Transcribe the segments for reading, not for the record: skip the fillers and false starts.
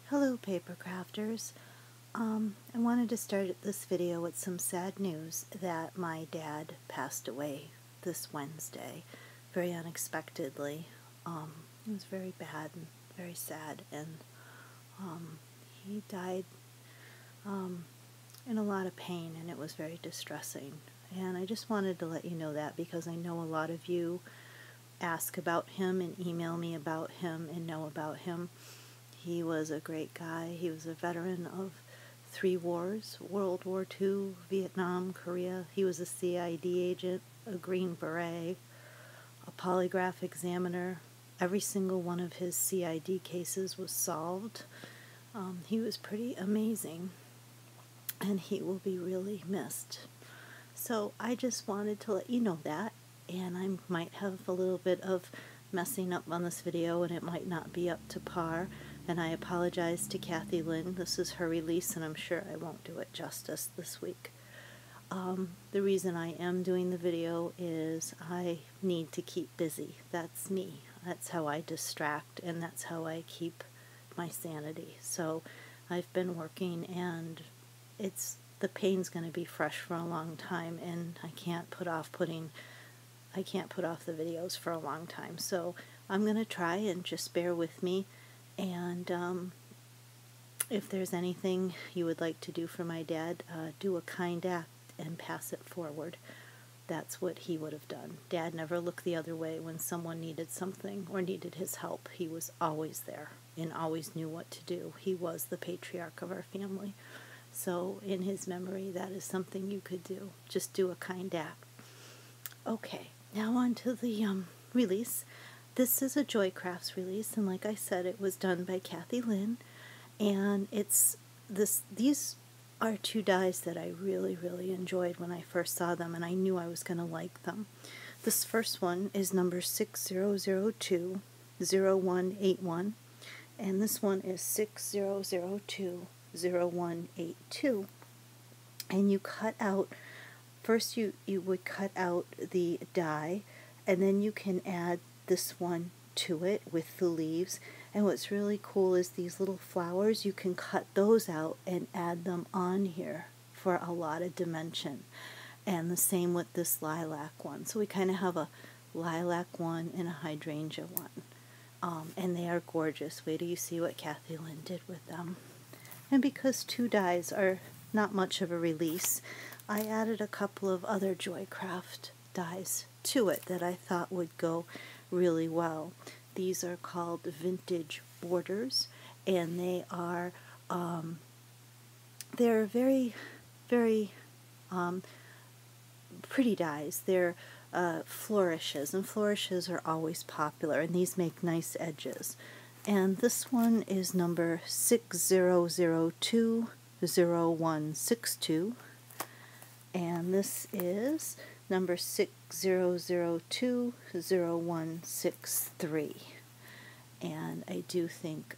Hello paper crafters. I wanted to start this video with some sad news that my dad passed away this Wednesday, very unexpectedly. It was very bad and very sad, and he died in a lot of pain, and it was very distressing. And I just wanted to let you know that because I know a lot of you ask about him and email me about him and know about him. He was a great guy. He was a veteran of 3 wars, World War II, Vietnam, Korea. He was a CID agent, a Green Beret, a polygraph examiner. Every single one of his CID cases was solved. He was pretty amazing, and he will be really missed. So I just wanted to let you know that, and I might have a little bit of messing up on this video, and it might not be up to par. And I apologize to Kathy Lynn. This is her release, and I'm sure I won't do it justice this week. The reason I am doing the video is I need to keep busy. That's me. That's how I distract, and that's how I keep my sanity. So I've been working, and the pain's going to be fresh for a long time, and I can't put off the videos for a long time. So I'm going to try, and just bear with me. And if there's anything you would like to do for my dad, do a kind act and pass it forward. That's what he would have done. Dad never looked the other way when someone needed something or needed his help. He was always there and always knew what to do. He was the patriarch of our family. So in his memory, that is something you could do. Just do a kind act. Okay, now on to the release. This is a Joycrafts release, and like I said, it was done by Kathy Lynn, and these are 2 dies that I really, really enjoyed when I first saw them, and I knew I was going to like them. This first one is number 6002-0181, and this one is 6002-0182. And you cut out, first you would cut out the die, and then you can add this one to it with the leaves. And what's really cool is these little flowers. You can cut those out and add them on here for a lot of dimension. And the same with this lilac one. So we kind of have a lilac one and a hydrangea one. And they are gorgeous. Wait till you see what Kathy Lynn did with them. And because 2 dies are not much of a release, I added a couple of other Joycraft dies to it that I thought would go really well. These are called vintage borders, and they are they're very, very pretty dies. They're flourishes, and flourishes are always popular, and these make nice edges. And this one is number 6002-0162, and this is number 6002-0163. And I do think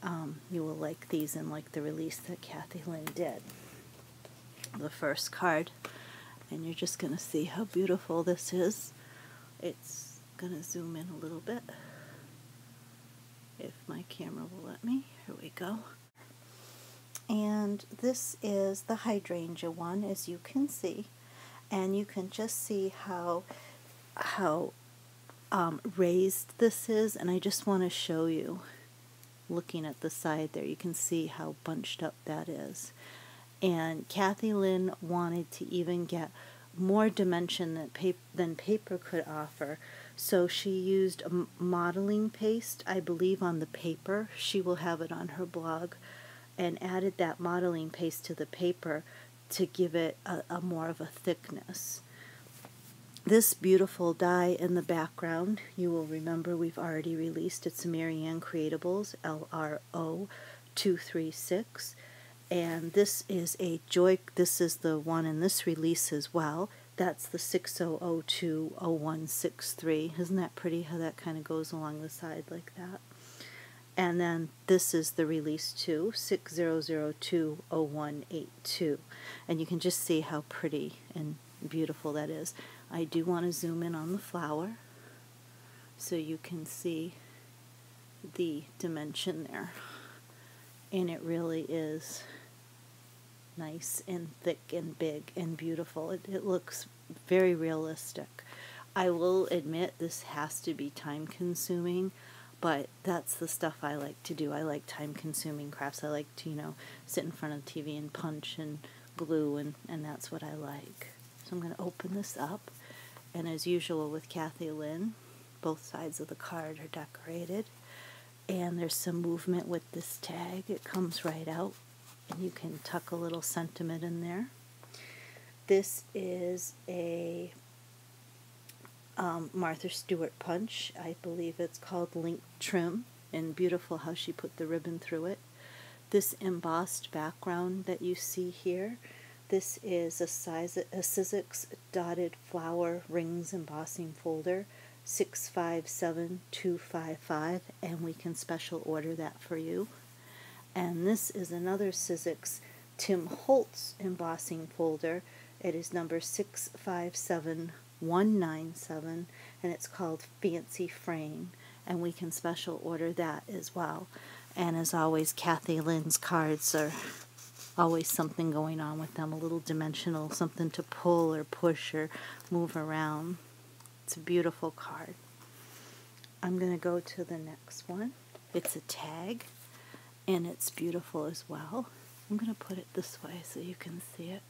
you will like these and like the release that Kathy Lynn did. The first card, and you're just going to see how beautiful this is. It's going to zoom in a little bit, if my camera will let me. Here we go. And this is the hydrangea one, as you can see. And you can just see how raised this is, and I just want to show you, looking at the side there, you can see how bunched up that is. And Kathy Lynn wanted to even get more dimension than paper could offer, so she used a modeling paste, I believe, on the paper. She will have it on her blog, and added that modeling paste to the paper to give it a more of a thickness. This beautiful die in the background, you will remember we've already released. It's a Marianne Creatables LRO236, and this is this is the one in this release as well. That's the 6002-0163. Isn't that pretty how that kind of goes along the side like that? And then this is the release 2, 6002-0182. And you can just see how pretty and beautiful that is. I do want to zoom in on the flower so you can see the dimension there. and it really is nice and thick and big and beautiful. It looks very realistic. I will admit this has to be time consuming, but that's the stuff I like to do. I like time consuming crafts. I like to, sit in front of the TV and punch and glue, and that's what I like. So I'm going to open this up, and as usual with Kathy Lynn, both sides of the card are decorated, and there's some movement with this tag. It comes right out, and you can tuck a little sentiment in there. This is a Martha Stewart punch. I believe it's called Link Trim, and beautiful how she put the ribbon through it. This embossed background that you see here, this is a Sizzix dotted flower rings embossing folder, 657255, and we can special order that for you. And this is another Sizzix Tim Holtz embossing folder. It is number 657197, and it's called Fancy Frame, and we can special order that as well. And as always, Kathy Lynn's cards are always something going on with them, a little dimensional, something to pull or push or move around. It's a beautiful card. I'm going to go to the next one. It's a tag, and it's beautiful as well. I'm going to put it this way so you can see it.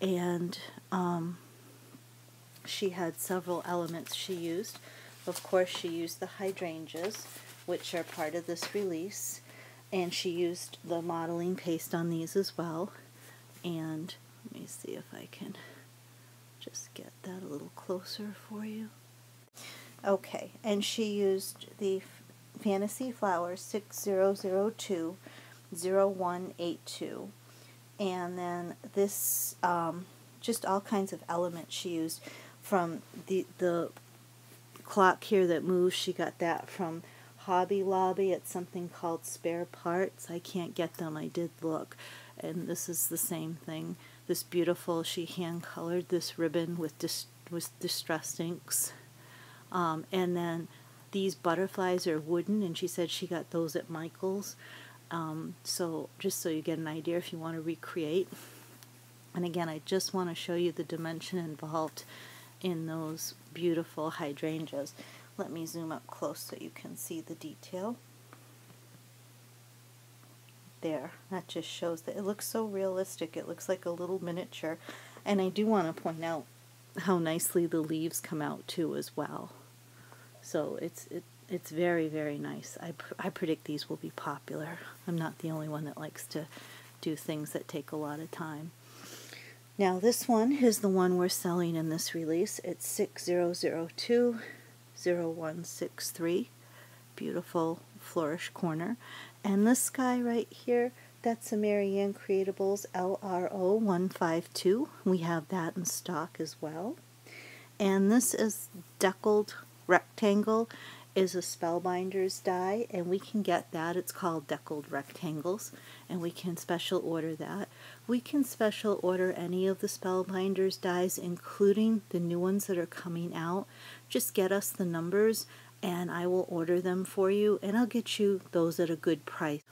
And she had several elements she used. Of course, she used the hydrangeas, which are part of this release, and she used the modeling paste on these as well. And let me see if I can just get that a little closer for you. Okay, and she used the Fantasy Flowers 6002-0182, and then this just all kinds of elements she used. From the clock here that moves, she got that from Hobby Lobby. It's something called Spare Parts. I can't get them. I did look, and this is the same thing. This beautiful, she hand colored this ribbon with distressed inks. And then these butterflies are wooden, and she said she got those at Michael's. So just so you get an idea if you want to recreate. And again, I just want to show you the dimension involved in those beautiful hydrangeas. Let me zoom up close so you can see the detail. There, that just shows that it looks so realistic. It looks like a little miniature. And I do want to point out how nicely the leaves come out too as well. So it's very, very nice. I predict these will be popular. I'm not the only one that likes to do things that take a lot of time. Now this one is the one we're selling in this release. It's 6002-0163. Beautiful flourish corner. And this guy right here, that's a Marianne Creatables LRO152. We have that in stock as well. And this is Deckled Rectangle, is a Spellbinders die, and we can get that. It's called Deckled Rectangles, and we can special order that. We can special order any of the Spellbinders dies, including the new ones that are coming out. Just get us the numbers, and I will order them for you, and I'll get you those at a good price.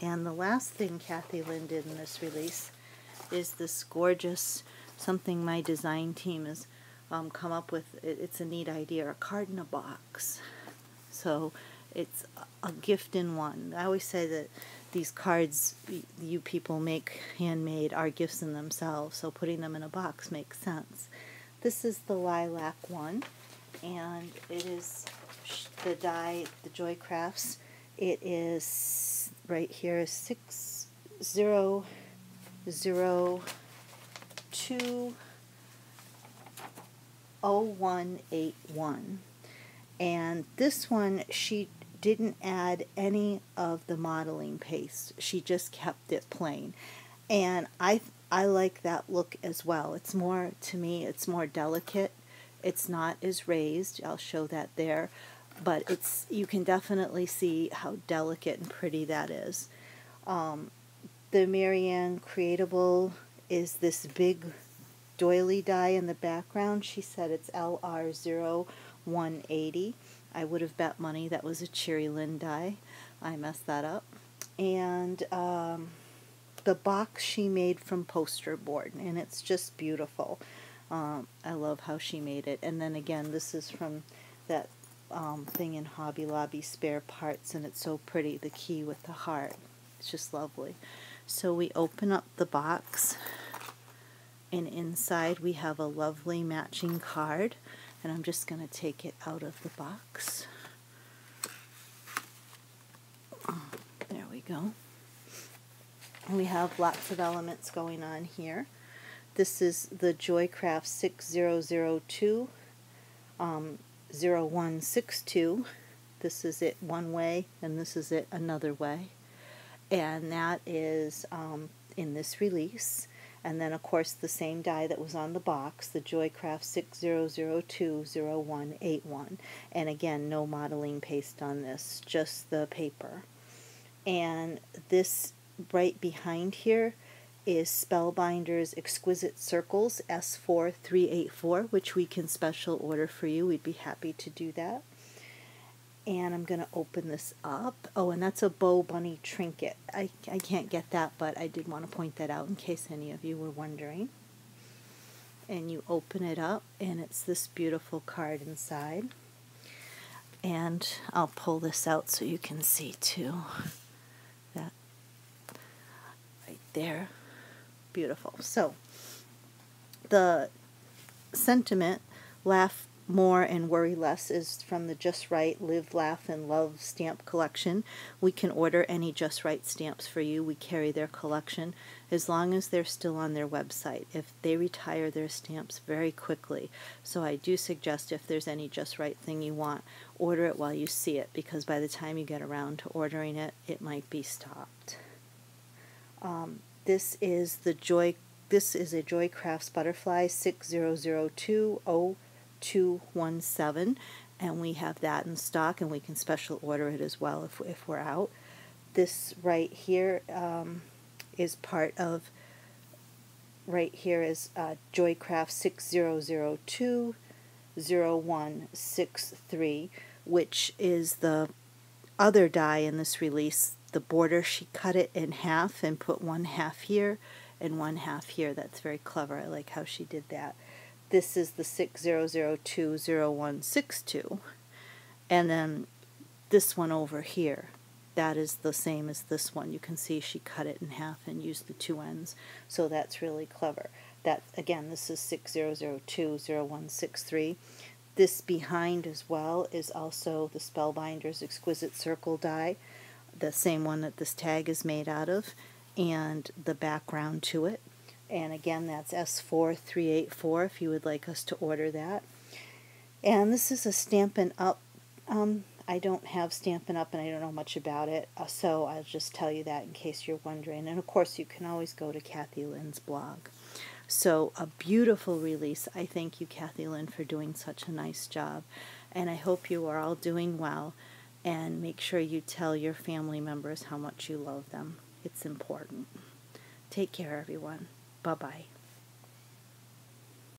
And the last thing Kathy Lynn did in this release is this gorgeous, something my design team has come up with. It's a neat idea, a card in a box. So it's a gift in one. I always say that these cards you people make handmade are gifts in themselves, so putting them in a box makes sense. This is the lilac one, and it is the die, the Joy Crafts. It is right here, 6002-0181. And this one, she didn't add any of the modeling paste. She just kept it plain. And I like that look as well. It's more, to me, it's more delicate. It's not as raised. I'll show that there. But it's, you can definitely see how delicate and pretty that is. The Marianne Creatable is this big doily die in the background. She said it's LR0180. I would have bet money that was a Cherry Lynn die. I messed that up. and the box she made from poster board, and it's just beautiful. I love how she made it. And then again, this is from that thing in Hobby Lobby, Spare Parts, and it's so pretty, the key with the heart. It's just lovely. So we open up the box, and inside we have a lovely matching card, and I'm just going to take it out of the box. There we go. We have lots of elements going on here. This is the Joycraft 6002 0162. This is it one way, and this is it another way. And that is in this release. And then, of course, the same die that was on the box, the Joycraft 6002 0181. And again, no modeling paste on this, just the paper. And this right behind here is Spellbinder's Exquisite Circles S4384, which we can special order for you. We'd be happy to do that. And I'm going to open this up. Oh, and that's a Bow Bunny trinket. I can't get that, but I did want to point that out in case any of you were wondering. And you open it up, and it's this beautiful card inside. And I'll pull this out so you can see too. That right there. Beautiful. So, the sentiment, laugh more and worry less, is from the Just Right Live, Laugh, and Love stamp collection. We can order any Just Right stamps for you. We carry their collection as long as they're still on their website. If they retire their stamps very quickly. So I do suggest if there's any Just Right thing you want, order it while you see it, because by the time you get around to ordering it, it might be stopped. This is a Joycrafts Butterfly 6002 0217, and we have that in stock, and we can special order it as well if we're out. This right here is part of, right here is Joycraft 6002 0163, which is the other die in this release. The border, she cut it in half and put one half here and one half here. That's very clever. I like how she did that. This is the 6002 0162. And then this one over here, that is the same as this one. You can see she cut it in half and used the two ends. So that's really clever. That, again, this is 6002 0163. This behind as well is also the Spellbinder's Exquisite Circle die, the same one that this tag is made out of, and the background to it. And again, that's S4384 if you would like us to order that. And this is a Stampin' Up. I don't have Stampin' Up, and I don't know much about it, so I'll just tell you that in case you're wondering. And of course, you can always go to Kathy Lynn's blog. So a beautiful release. I thank you, Kathy Lynn, for doing such a nice job. And I hope you are all doing well. And make sure you tell your family members how much you love them. It's important. Take care, everyone. Bye-bye.